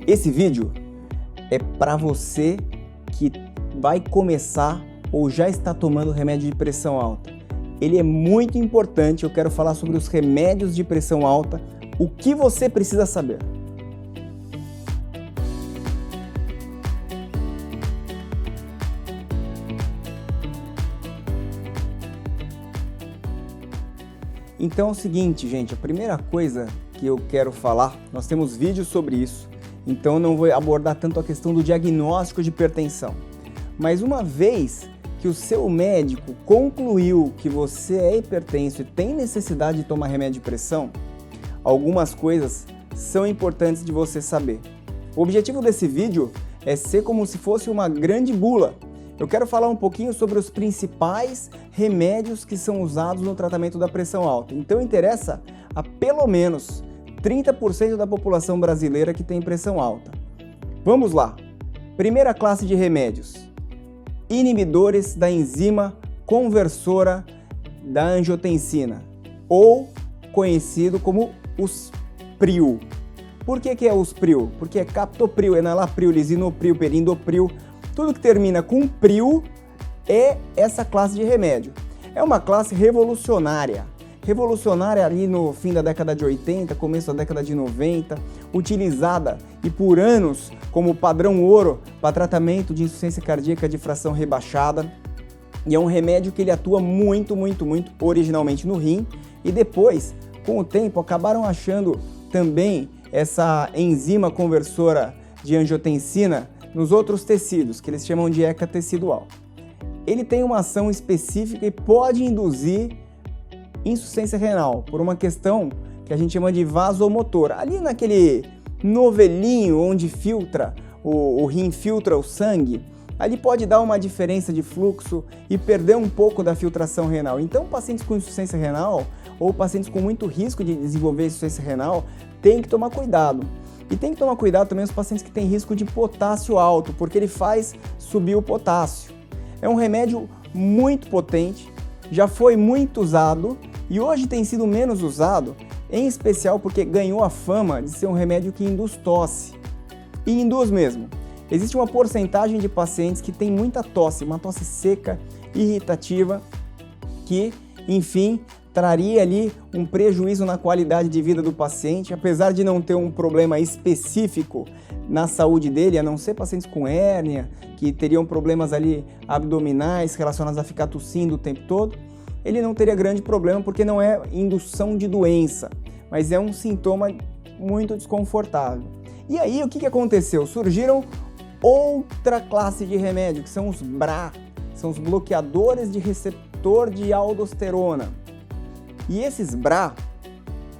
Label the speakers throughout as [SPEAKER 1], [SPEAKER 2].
[SPEAKER 1] Esse vídeo é para você que vai começar ou já está tomando remédio de pressão alta. Ele é muito importante, eu quero falar sobre os remédios de pressão alta, o que você precisa saber. Então é o seguinte, gente, a primeira coisa que eu quero falar, nós temos vídeos sobre isso, então não vou abordar tanto a questão do diagnóstico de hipertensão. Mas uma vez que o seu médico concluiu que você é hipertenso e tem necessidade de tomar remédio de pressão, algumas coisas são importantes de você saber. O objetivo desse vídeo é ser como se fosse uma grande bula. Eu quero falar um pouquinho sobre os principais remédios que são usados no tratamento da pressão alta. Então interessa a pelo menos 30% da população brasileira que tem pressão alta. Vamos lá! Primeira classe de remédios: inibidores da enzima conversora da angiotensina, ou conhecido como os PRIO. Por que é os PRIO? Porque é captopril, enalapril, lisinopril, perindopril. Tudo que termina com PRIO é essa classe de remédio. É uma classe revolucionária. Revolucionária ali no fim da década de 80, começo da década de 90, utilizada e por anos como padrão ouro para tratamento de insuficiência cardíaca de fração rebaixada. E é um remédio que ele atua muito originalmente no rim e depois, com o tempo, acabaram achando também essa enzima conversora de angiotensina nos outros tecidos, que eles chamam de ECA tecidual. Ele tem uma ação específica e pode induzir insuficiência renal, por uma questão que a gente chama de vasomotor. Ali naquele novelinho onde filtra, o rim filtra o sangue, ali pode dar uma diferença de fluxo e perder um pouco da filtração renal. Então, pacientes com insuficiência renal ou pacientes com muito risco de desenvolver insuficiência renal tem que tomar cuidado. E tem que tomar cuidado também os pacientes que têm risco de potássio alto, porque ele faz subir o potássio. É um remédio muito potente, já foi muito usado e hoje tem sido menos usado, em especial porque ganhou a fama de ser um remédio que induz tosse. E induz mesmo. Existe uma porcentagem de pacientes que tem muita tosse, uma tosse seca, irritativa, que, enfim, traria ali um prejuízo na qualidade de vida do paciente, apesar de não ter um problema específico na saúde dele, a não ser pacientes com hérnia, que teriam problemas ali abdominais relacionados a ficar tossindo o tempo todo, ele não teria grande problema porque não é indução de doença, mas é um sintoma muito desconfortável. E aí, o que aconteceu? Surgiram outra classe de remédio, que são os BRA, são os bloqueadores de receptor de aldosterona. E esses BRA,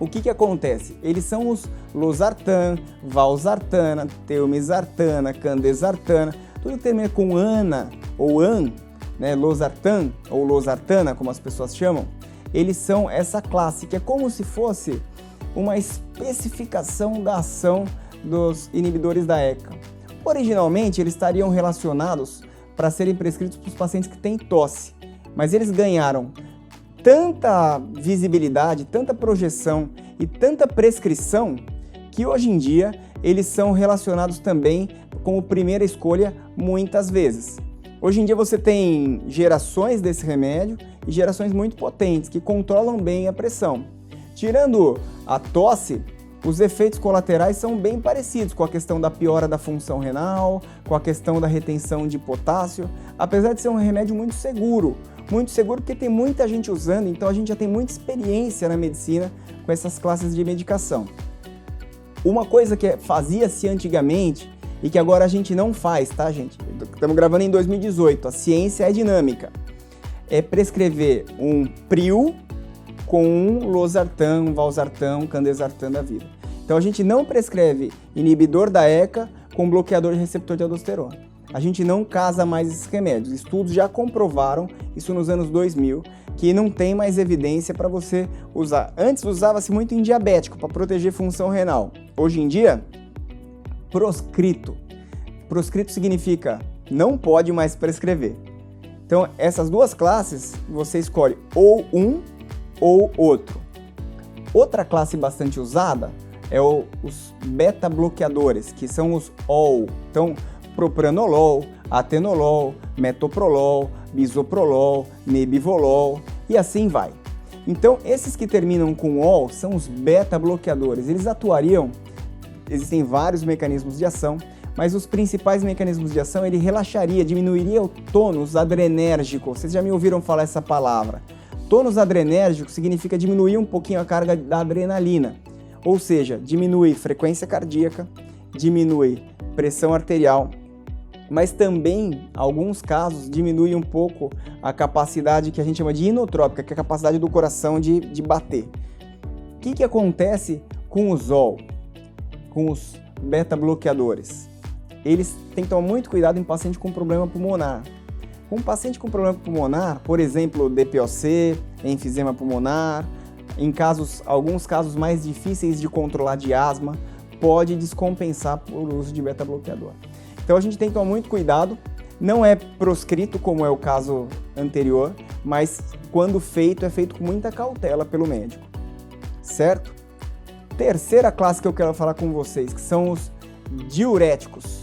[SPEAKER 1] o que acontece? Eles são os losartan, valsartana, telmisartana, candesartana, tudo que termina com ana ou an, né, losartan ou losartana, como as pessoas chamam, eles são essa classe, que é como se fosse uma especificação da ação dos inibidores da ECA. Originalmente, eles estariam relacionados para serem prescritos para os pacientes que têm tosse, mas eles ganharam tanta visibilidade, tanta projeção e tanta prescrição que hoje em dia eles são relacionados também como primeira escolha muitas vezes. Hoje em dia você tem gerações desse remédio e gerações muito potentes que controlam bem a pressão. Tirando a tosse, os efeitos colaterais são bem parecidos com a questão da piora da função renal, com a questão da retenção de potássio, apesar de ser um remédio muito seguro porque tem muita gente usando, então a gente já tem muita experiência na medicina com essas classes de medicação. Uma coisa que fazia-se antigamente e que agora a gente não faz, tá, gente? Estamos gravando em 2018, a ciência é dinâmica. É prescrever um PRIO com um losartan, um valsartan, um candesartan da vida. Então a gente não prescreve inibidor da ECA com bloqueador de receptor de aldosterona. A gente não casa mais esses remédios. Estudos já comprovaram, isso nos anos 2000, que não tem mais evidência para você usar. Antes usava-se muito em diabético, para proteger função renal. Hoje em dia, proscrito. Proscrito significa não pode mais prescrever. Então, essas duas classes, você escolhe ou um ou outro. Outra classe bastante usada os beta-bloqueadores, que são os OL. Então, propranolol, atenolol, metoprolol, bisoprolol, nebivolol e assim vai. Então, esses que terminam com OL são os beta-bloqueadores. Eles atuariam, existem vários mecanismos de ação, mas os principais mecanismos de ação, ele relaxaria, diminuiria o tônus adrenérgico. Vocês já me ouviram falar essa palavra. Tônus adrenérgico significa diminuir um pouquinho a carga da adrenalina, ou seja, diminui frequência cardíaca, diminui pressão arterial, mas também, em alguns casos, diminui um pouco a capacidade que a gente chama de inotrópica, que é a capacidade do coração de bater. O que acontece com os OL, com os beta-bloqueadores? Eles têm que tomar muito cuidado em paciente com problema pulmonar. Um paciente com problema pulmonar, por exemplo, DPOC, enfisema pulmonar, em alguns casos mais difíceis de controlar de asma, pode descompensar por uso de beta-bloqueador. Então a gente tem que tomar muito cuidado, não é proscrito como é o caso anterior, mas quando feito, é feito com muita cautela pelo médico, certo? Terceira classe que eu quero falar com vocês, que são os diuréticos.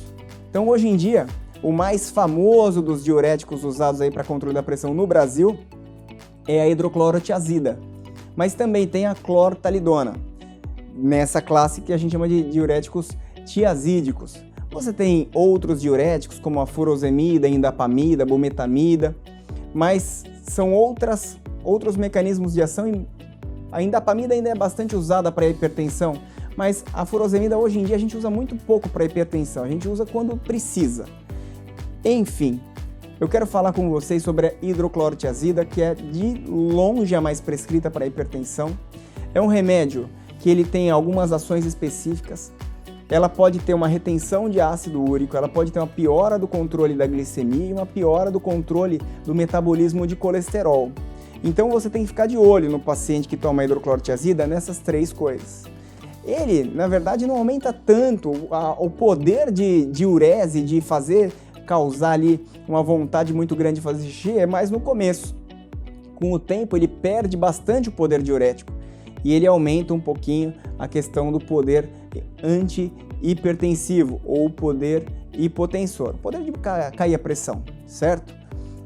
[SPEAKER 1] Então hoje em dia, o mais famoso dos diuréticos usados aí para controle da pressão no Brasil é a hidroclorotiazida, mas também tem a clortalidona, nessa classe que a gente chama de diuréticos tiazídicos. Você tem outros diuréticos como a furosemida, indapamida, bumetamida, mas são outros mecanismos de ação. A indapamida ainda é bastante usada para hipertensão, mas a furosemida hoje em dia a gente usa muito pouco para hipertensão, a gente usa quando precisa. Enfim, eu quero falar com vocês sobre a hidroclorotiazida, que é de longe a mais prescrita para hipertensão. É um remédio que ele tem algumas ações específicas. Ela pode ter uma retenção de ácido úrico, ela pode ter uma piora do controle da glicemia e uma piora do controle do metabolismo de colesterol. Então você tem que ficar de olho no paciente que toma hidroclorotiazida nessas três coisas. Ele, na verdade, não aumenta tanto o poder de diurese, de causar ali uma vontade muito grande de fazer xixi, é mais no começo. Com o tempo ele perde bastante o poder diurético e ele aumenta um pouquinho a questão do poder anti-hipertensivo ou poder hipotensor, poder de cair a pressão, certo?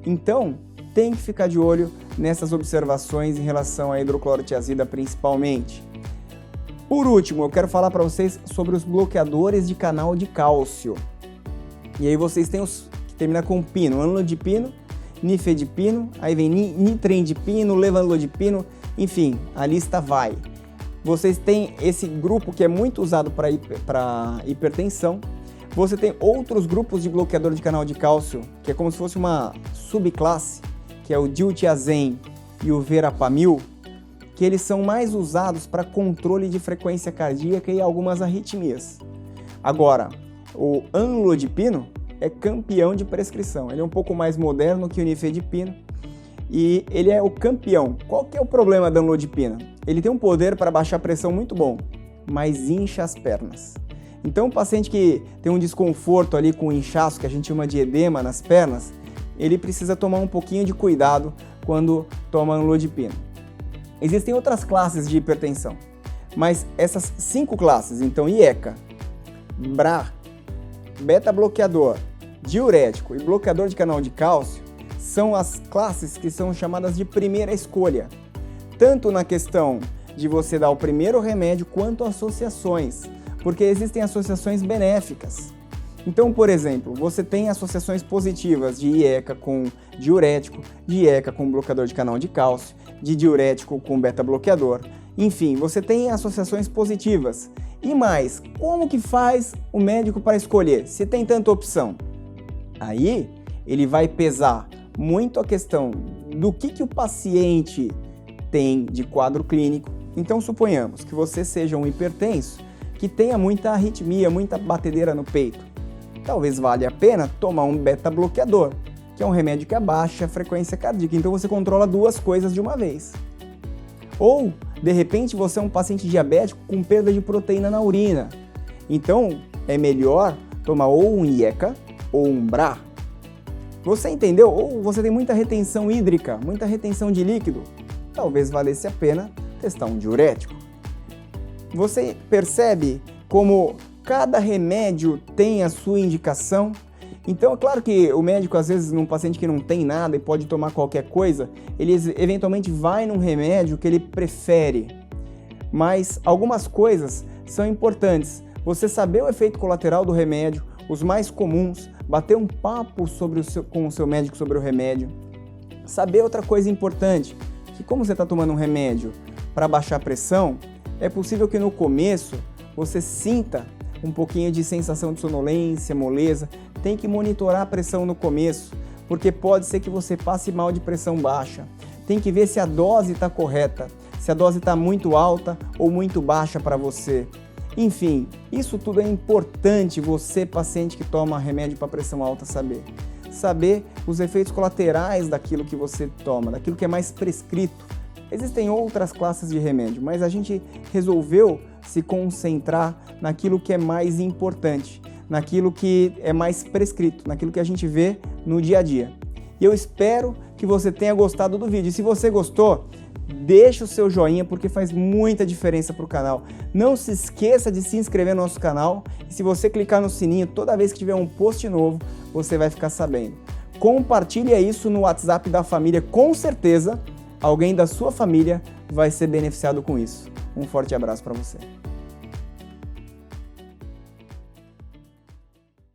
[SPEAKER 1] Então, tem que ficar de olho nessas observações em relação à hidroclorotiazida principalmente. Por último, eu quero falar para vocês sobre os bloqueadores de canal de cálcio. E aí vocês têm os que terminam com pino, anlodipino, nifedipino, aí vem nitrendipino, levanlodipino, enfim, a lista vai. Vocês têm esse grupo que é muito usado para hipertensão. Você tem outros grupos de bloqueador de canal de cálcio, que é como se fosse uma subclasse, que é o diltiazem e o verapamil, que eles são mais usados para controle de frequência cardíaca e algumas arritmias. Agora, o anlodipino é campeão de prescrição. Ele é um pouco mais moderno que o nifedipino e ele é o campeão. Qual que é o problema da anlodipina? Ele tem um poder para baixar a pressão muito bom, mas incha as pernas. Então o paciente que tem um desconforto ali com inchaço, que a gente chama de edema nas pernas, ele precisa tomar um pouquinho de cuidado quando toma anlodipina. Existem outras classes de hipertensão, mas essas 5 classes, então IECA, BRA, beta-bloqueador, diurético e bloqueador de canal de cálcio, são as classes que são chamadas de primeira escolha, tanto na questão de você dar o primeiro remédio quanto associações, porque existem associações benéficas. Então, por exemplo, você tem associações positivas de IECA com diurético, de IECA com bloqueador de canal de cálcio, de diurético com beta-bloqueador. Enfim, você tem associações positivas. E mais, como que faz o médico para escolher, se tem tanta opção? Aí, ele vai pesar muito a questão do que o paciente tem de quadro clínico. Então, suponhamos que você seja um hipertenso que tenha muita arritmia, muita batedeira no peito. Talvez valha a pena tomar um beta-bloqueador, que é um remédio que abaixa a frequência cardíaca. Então, você controla duas coisas de uma vez. Ou, de repente, você é um paciente diabético com perda de proteína na urina. Então, é melhor tomar ou um IECA ou um BRA. Você entendeu? Ou você tem muita retenção hídrica, muita retenção de líquido. Talvez valesse a pena testar um diurético. Você percebe como cada remédio tem a sua indicação? Então, é claro que o médico, às vezes, num paciente que não tem nada e pode tomar qualquer coisa, ele eventualmente vai num remédio que ele prefere. Mas algumas coisas são importantes. Você saber o efeito colateral do remédio, os mais comuns, bater um papo com o seu médico sobre o remédio. Saber outra coisa importante, que como você está tomando um remédio para baixar a pressão, é possível que no começo você sinta um pouquinho de sensação de sonolência, moleza. Tem que monitorar a pressão no começo, porque pode ser que você passe mal de pressão baixa. Tem que ver se a dose está correta, se a dose está muito alta ou muito baixa para você. Enfim, isso tudo é importante você, paciente que toma remédio para pressão alta, saber. Saber os efeitos colaterais daquilo que você toma, daquilo que é mais prescrito. Existem outras classes de remédio, mas a gente resolveu se concentrar naquilo que é mais importante, naquilo que é mais prescrito, naquilo que a gente vê no dia a dia. E eu espero que você tenha gostado do vídeo. E se você gostou, deixa o seu joinha porque faz muita diferença para o canal. Não se esqueça de se inscrever no nosso canal e se você clicar no sininho, toda vez que tiver um post novo, você vai ficar sabendo. Compartilhe isso no WhatsApp da família, com certeza alguém da sua família vai ser beneficiado com isso. Um forte abraço para você.